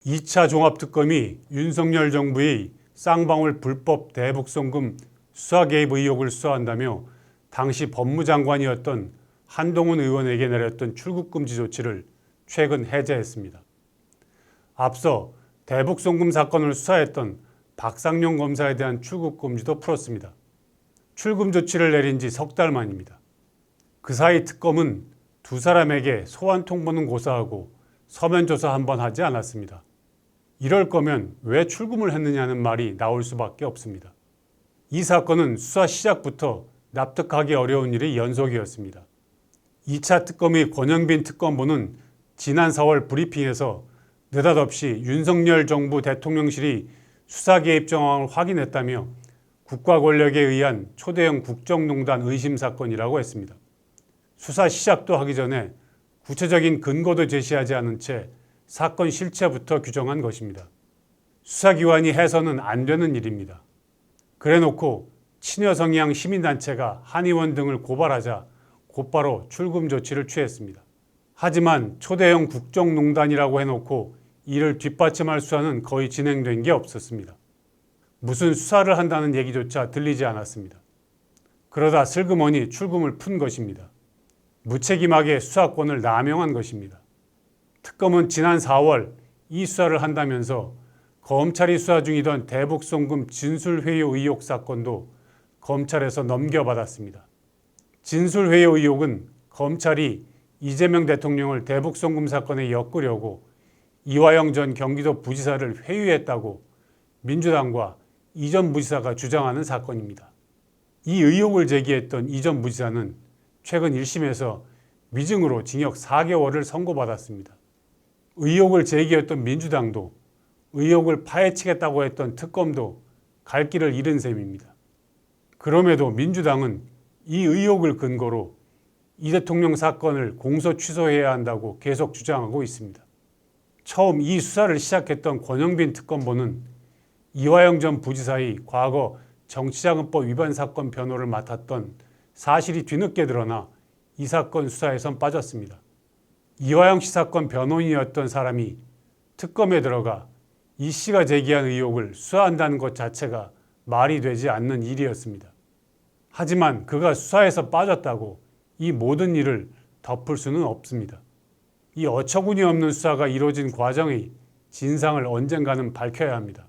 2차 종합특검이 윤석열 정부의 쌍방울 불법 대북송금 수사 개입 의혹을 수사한다며 당시 법무장관이었던 한동훈 의원에게 내렸던 출국금지 조치를 최근 해제했습니다. 앞서 대북송금 사건을 수사했던 박상용 검사에 대한 출국금지도 풀었습니다. 출금 조치를 내린 지 석 달 만입니다. 그 사이 특검은 두 사람에게 소환 통보는 고사하고 서면 조사 한번 하지 않았습니다. 이럴 거면 왜 출금을 했느냐는 말이 나올 수밖에 없습니다. 이 사건은 수사 시작부터 납득하기 어려운 일의 연속이었습니다. 2차 특검의 권영빈 특검보는 지난 4월 브리핑에서 느닷없이 윤석열 정부 대통령실이 수사 개입 정황을 확인했다며 국가 권력에 의한 초대형 국정농단 의심 사건이라고 했습니다. 수사 시작도 하기 전에 구체적인 근거도 제시하지 않은 채 사건 실체부터 규정한 것입니다. 수사기관이 해서는 안 되는 일입니다. 그래놓고 친여성향 시민단체가 한의원 등을 고발하자 곧바로 출금 조치를 취했습니다. 하지만 초대형 국정농단이라고 해놓고 이를 뒷받침할 수사는 거의 진행된 게 없었습니다. 무슨 수사를 한다는 얘기조차 들리지 않았습니다. 그러다 슬그머니 출금을 푼 것입니다. 무책임하게 수사권을 남용한 것입니다. 특검은 지난 4월 이 수사를 한다면서 검찰이 수사 중이던 대북송금 진술회유 의혹 사건도 검찰에서 넘겨받았습니다. 진술회유 의혹은 검찰이 이재명 대통령을 대북송금 사건에 엮으려고 이화영 전 경기도 부지사를 회유했다고 민주당과 이 전 부지사가 주장하는 사건입니다. 이 의혹을 제기했던 이 전 부지사는 최근 1심에서 위증으로 징역 4개월을 선고받았습니다. 의혹을 제기했던 민주당도 의혹을 파헤치겠다고 했던 특검도 갈 길을 잃은 셈입니다. 그럼에도 민주당은 이 의혹을 근거로 이 대통령 사건을 공소 취소해야 한다고 계속 주장하고 있습니다. 처음 이 수사를 시작했던 권영빈 특검보는 이화영 전 부지사의 과거 정치자금법 위반 사건 변호를 맡았던 사실이 뒤늦게 드러나 이 사건 수사에선 빠졌습니다. 이화영 씨 사건 변호인이었던 사람이 특검에 들어가 이 씨가 제기한 의혹을 수사한다는 것 자체가 말이 되지 않는 일이었습니다. 하지만 그가 수사에서 빠졌다고 이 모든 일을 덮을 수는 없습니다. 이 어처구니 없는 수사가 이루어진 과정의 진상을 언젠가는 밝혀야 합니다.